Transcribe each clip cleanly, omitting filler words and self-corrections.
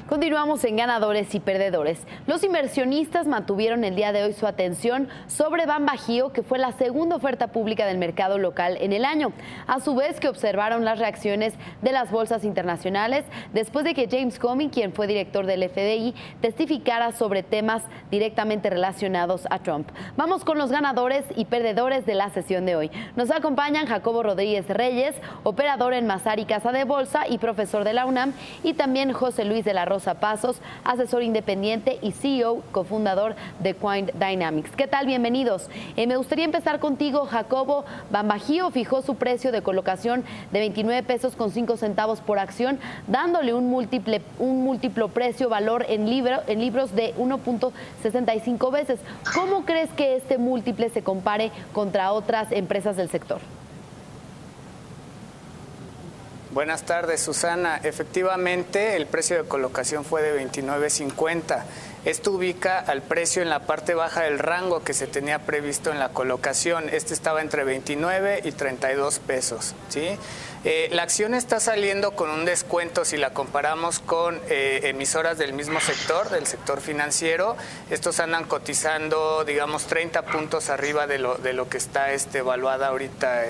Continuamos en ganadores y perdedores. Los inversionistas mantuvieron el día de hoy su atención sobre BanBajío, que fue la segunda oferta pública del mercado local en el año. A su vez que observaron las reacciones de las bolsas internacionales después de que James Comey, quien fue director del FDI, testificara sobre temas directamente relacionados a Trump. Vamos con los ganadores y perdedores de la sesión de hoy. Nos acompañan Jacobo Rodríguez Reyes, operador en Mazar y Casa de Bolsa y profesor de la UNAM, y también José Luis de la Rosa Pasos, asesor independiente y CEO, cofundador de Quint Dynamics. ¿Qué tal? Bienvenidos. Me gustaría empezar contigo, Jacobo. BanBajío fijó su precio de colocación de 29 pesos con 5 centavos por acción, dándole un múltiplo precio-valor en libros de 1.65 veces. ¿Cómo crees que este múltiple se compare contra otras empresas del sector? Buenas tardes, Susana. Efectivamente, el precio de colocación fue de 29.50. Esto ubica al precio en la parte baja del rango que se tenía previsto en la colocación. Este estaba entre 29 y 32 pesos, ¿sí? La acción está saliendo con un descuento si la comparamos con emisoras del mismo sector, del sector financiero. Estos andan cotizando, digamos, 30 puntos arriba de lo que está evaluada ahorita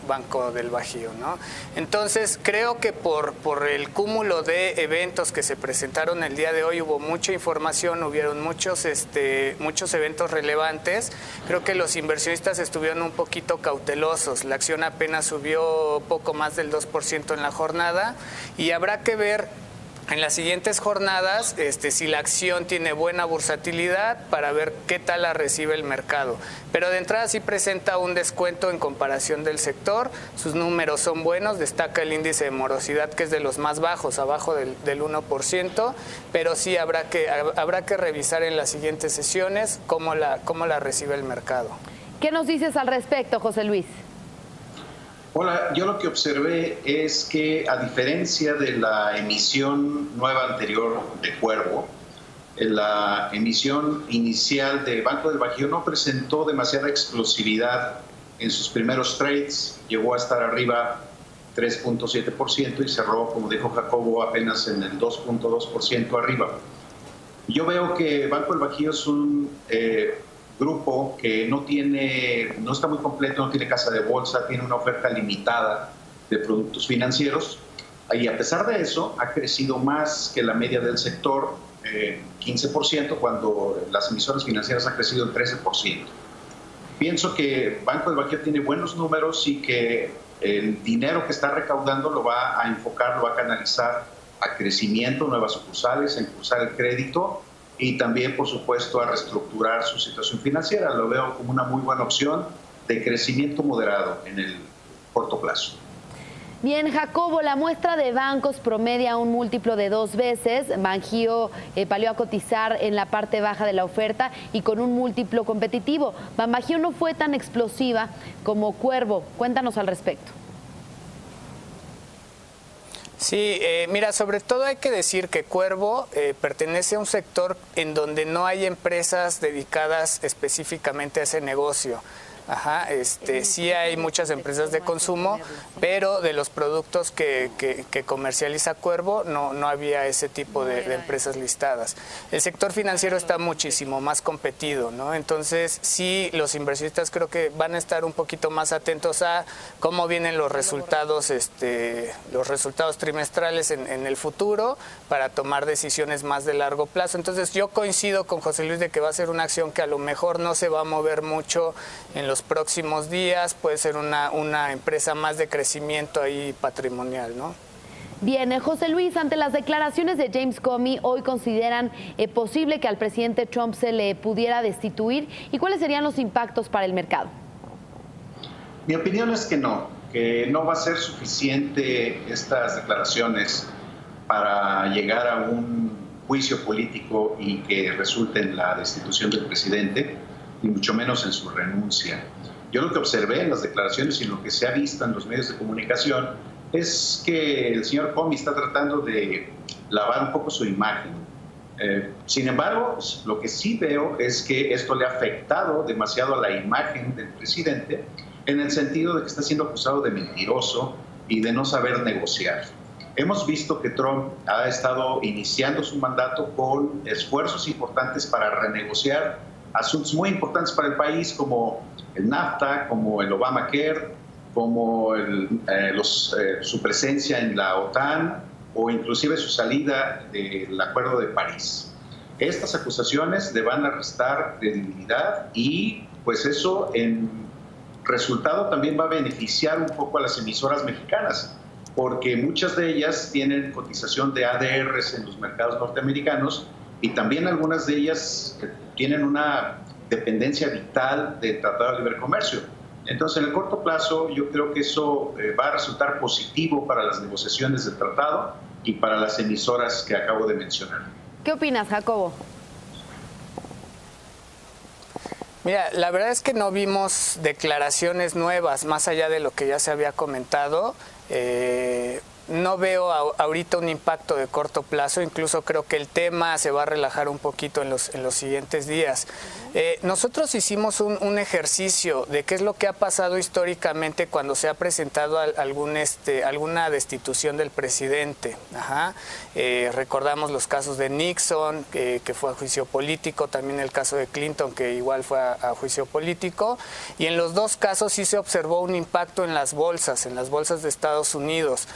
Banco del Bajío, ¿no? Entonces, creo que por el cúmulo de eventos que se presentaron el día de hoy, hubo mucha información, hubieron muchos eventos relevantes. Creo que los inversionistas estuvieron un poquito cautelosos. La acción apenas subió poco más del 2% en la jornada y habrá que ver en las siguientes jornadas si la acción tiene buena bursatilidad para ver qué tal la recibe el mercado. Pero de entrada sí presenta un descuento en comparación del sector, sus números son buenos, destaca el índice de morosidad que es de los más bajos, abajo del 1%, pero sí habrá que revisar en las siguientes sesiones cómo la recibe el mercado. ¿Qué nos dices al respecto, José Luis? Hola, yo lo que observé es que a diferencia de la emisión nueva anterior de Cuervo, la emisión inicial de Banco del Bajío no presentó demasiada explosividad en sus primeros trades, llegó a estar arriba 3.7% y cerró, como dijo Jacobo, apenas en el 2.2% arriba. Yo veo que Banco del Bajío es un grupo que no está muy completo, no tiene casa de bolsa, tiene una oferta limitada de productos financieros y a pesar de eso ha crecido más que la media del sector, 15%, cuando las emisoras financieras han crecido el 13%. Pienso que Banco del Bajío tiene buenos números y que el dinero que está recaudando lo va a enfocar, lo va a canalizar a crecimiento, nuevas sucursales, a impulsar el crédito y también, por supuesto, a reestructurar su situación financiera. Lo veo como una muy buena opción de crecimiento moderado en el corto plazo. Bien, Jacobo, la muestra de bancos promedia un múltiplo de 2 veces. BanBajío valió a cotizar en la parte baja de la oferta y con un múltiplo competitivo. BanBajío no fue tan explosiva como Cuervo. Cuéntanos al respecto. Sí, mira, sobre todo hay que decir que Cuervo pertenece a un sector en donde no hay empresas dedicadas específicamente a ese negocio. Ajá, sí hay muchas empresas de consumo, pero de los productos que comercializa Cuervo no había ese tipo de empresas listadas. El sector financiero está muchísimo más competido, ¿no? Entonces sí, los inversionistas creo que van a estar un poquito más atentos a cómo vienen los resultados trimestrales en el futuro para tomar decisiones más de largo plazo. Entonces yo coincido con José Luis de que va a ser una acción que a lo mejor no se va a mover mucho en los próximos días, puede ser una empresa más de crecimiento ahí patrimonial, ¿no? Bien, José Luis, ante las declaraciones de James Comey, hoy consideran posible que al presidente Trump se le pudiera destituir. ¿Y cuáles serían los impactos para el mercado? Mi opinión es que no va a ser suficiente estas declaraciones para llegar a un juicio político y que resulte en la destitución del presidente, y mucho menos en su renuncia. Yo lo que observé en las declaraciones y lo que se ha visto en los medios de comunicación es que el señor Comey está tratando de lavar un poco su imagen. Sin embargo, lo que sí veo es que esto le ha afectado demasiado a la imagen del presidente, en el sentido de que está siendo acusado de mentiroso y de no saber negociar. Hemos visto que Trump ha estado iniciando su mandato con esfuerzos importantes para renegociar asuntos muy importantes para el país, como el NAFTA, como el Obamacare, como su presencia en la OTAN o inclusive su salida del Acuerdo de París. Estas acusaciones le van a restar credibilidad y pues eso en resultado también va a beneficiar un poco a las emisoras mexicanas, porque muchas de ellas tienen cotización de ADRs en los mercados norteamericanos y también algunas de ellas tienen una dependencia vital del Tratado de Libre Comercio. Entonces, en el corto plazo, yo creo que eso va a resultar positivo para las negociaciones del tratado y para las emisoras que acabo de mencionar. ¿Qué opinas, Jacobo? Mira, la verdad es que no vimos declaraciones nuevas, más allá de lo que ya se había comentado. No veo ahorita un impacto de corto plazo, incluso creo que el tema se va a relajar un poquito en los siguientes días. Nosotros hicimos un ejercicio de qué es lo que ha pasado históricamente cuando se ha presentado alguna destitución del presidente. Recordamos los casos de Nixon, que fue a juicio político, también el caso de Clinton, que igual fue a juicio político, y en los dos casos sí se observó un impacto en las bolsas de Estados Unidos.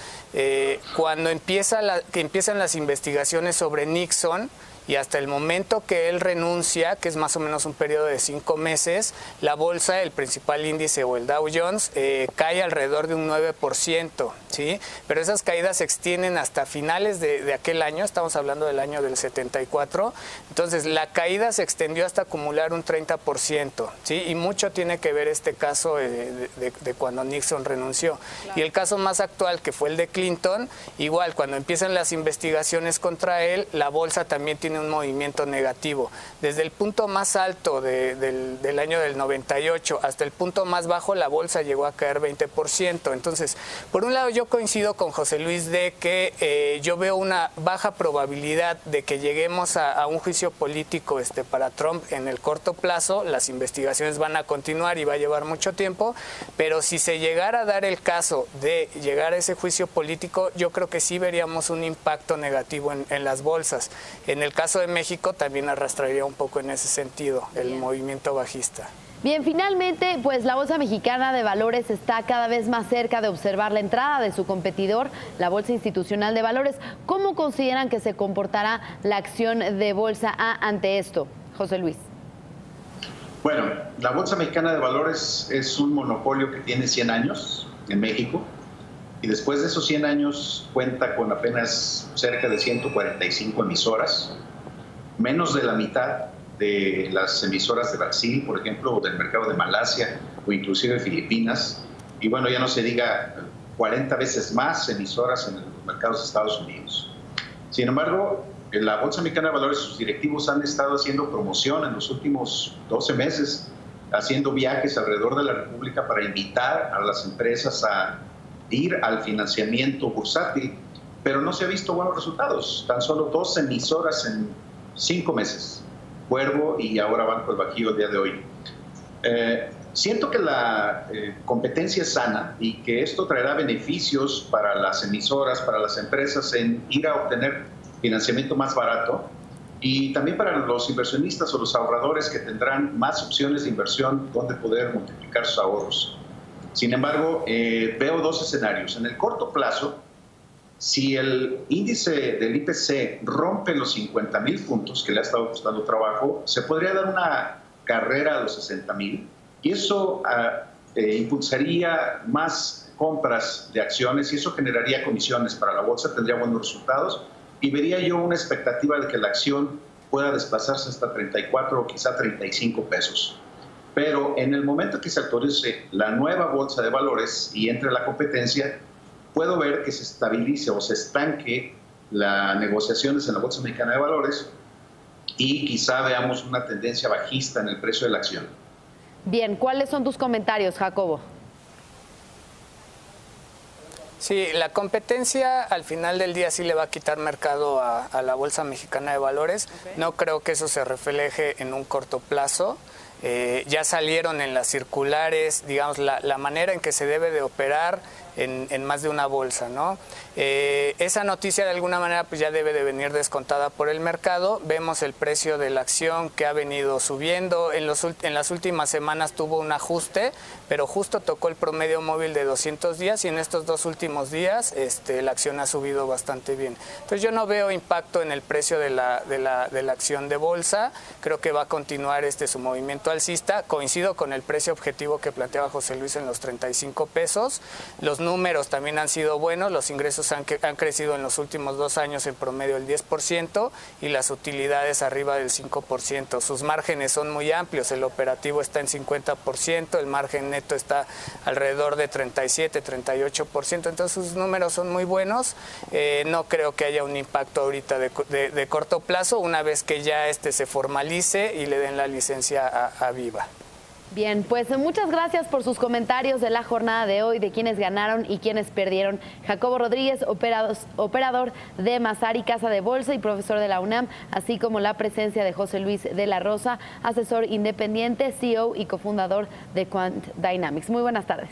Cuando empiezan las investigaciones sobre Nixon y hasta el momento que él renuncia, que es más o menos un periodo de 5 meses, la bolsa, el principal índice o el Dow Jones, cae alrededor de un 9%, ¿sí? Pero esas caídas se extienden hasta finales de aquel año, estamos hablando del año del 74, entonces la caída se extendió hasta acumular un 30%, ¿sí? Y mucho tiene que ver este caso de cuando Nixon renunció. Claro. Y el caso más actual, que fue el de Clinton, igual, cuando empiezan las investigaciones contra él, la bolsa también tiene un movimiento negativo. Desde el punto más alto del año del 98 hasta el punto más bajo, la bolsa llegó a caer 20%. Entonces, por un lado yo coincido con José Luis de que yo veo una baja probabilidad de que lleguemos a un juicio político para Trump en el corto plazo. Las investigaciones van a continuar y va a llevar mucho tiempo, pero si se llegara a dar el caso de llegar a ese juicio político, yo creo que sí veríamos un impacto negativo en las bolsas. En el caso de México también arrastraría un poco en ese sentido el movimiento bajista. Bien, finalmente, pues la Bolsa Mexicana de Valores está cada vez más cerca de observar la entrada de su competidor, la Bolsa Institucional de Valores. ¿Cómo consideran que se comportará la acción de Bolsa A ante esto? José Luis. Bueno, la Bolsa Mexicana de Valores es un monopolio que tiene 100 años en México y después de esos 100 años cuenta con apenas cerca de 145 emisoras, menos de la mitad de las emisoras de Brasil, por ejemplo, o del mercado de Malasia o inclusive Filipinas, y bueno, ya no se diga 40 veces más emisoras en los mercados de Estados Unidos. Sin embargo, en la Bolsa Mexicana de Valores, sus directivos han estado haciendo promoción en los últimos 12 meses, haciendo viajes alrededor de la República para invitar a las empresas a ir al financiamiento bursátil, pero no se ha visto buenos resultados. Tan solo 2 emisoras en 5 meses, Cuervo y ahora Banco del Bajío el día de hoy. Siento que la competencia es sana y que esto traerá beneficios para las emisoras, para las empresas en ir a obtener financiamiento más barato y también para los inversionistas o los ahorradores que tendrán más opciones de inversión donde poder multiplicar sus ahorros. Sin embargo, veo 2 escenarios. En el corto plazo, si el índice del IPC rompe los 50,000 puntos, que le ha estado costando trabajo, se podría dar una carrera a los 60,000 y eso impulsaría más compras de acciones y eso generaría comisiones para la bolsa, tendría buenos resultados y vería yo una expectativa de que la acción pueda desplazarse hasta 34 o quizá 35 pesos. Pero en el momento que se actualice la nueva bolsa de valores y entre la competencia, puedo ver que se estabilice o se estanque las negociaciones en la Bolsa Mexicana de Valores y quizá veamos una tendencia bajista en el precio de la acción. Bien, ¿cuáles son tus comentarios, Jacobo? Sí, la competencia al final del día sí le va a quitar mercado a la Bolsa Mexicana de Valores. Okay. No creo que eso se refleje en un corto plazo. Ya salieron en las circulares, digamos, la manera en que se debe de operar. en más de una bolsa, ¿no? Esa noticia de alguna manera pues ya debe de venir descontada por el mercado. Vemos el precio de la acción que ha venido subiendo. En las últimas semanas tuvo un ajuste, pero justo tocó el promedio móvil de 200 días y en estos 2 últimos días la acción ha subido bastante bien. Entonces yo no veo impacto en el precio de la acción de bolsa. Creo que va a continuar su movimiento alcista. Coincido con el precio objetivo que planteaba José Luis en los 35 pesos. Los números también han sido buenos. Los ingresos han crecido en los últimos 2 años en promedio el 10% y las utilidades arriba del 5%. Sus márgenes son muy amplios. El operativo está en 50%, el margen neto está alrededor de 37-38%. Entonces sus números son muy buenos. No creo que haya un impacto ahorita de corto plazo una vez que ya se formalice y le den la licencia a Viva. Bien, pues muchas gracias por sus comentarios de la jornada de hoy, de quienes ganaron y quienes perdieron. Jacobo Rodríguez, operador de Mazari Casa de Bolsa y profesor de la UNAM, así como la presencia de José Luis de la Rosa, asesor independiente, CEO y cofundador de Quant Dynamics. Muy buenas tardes.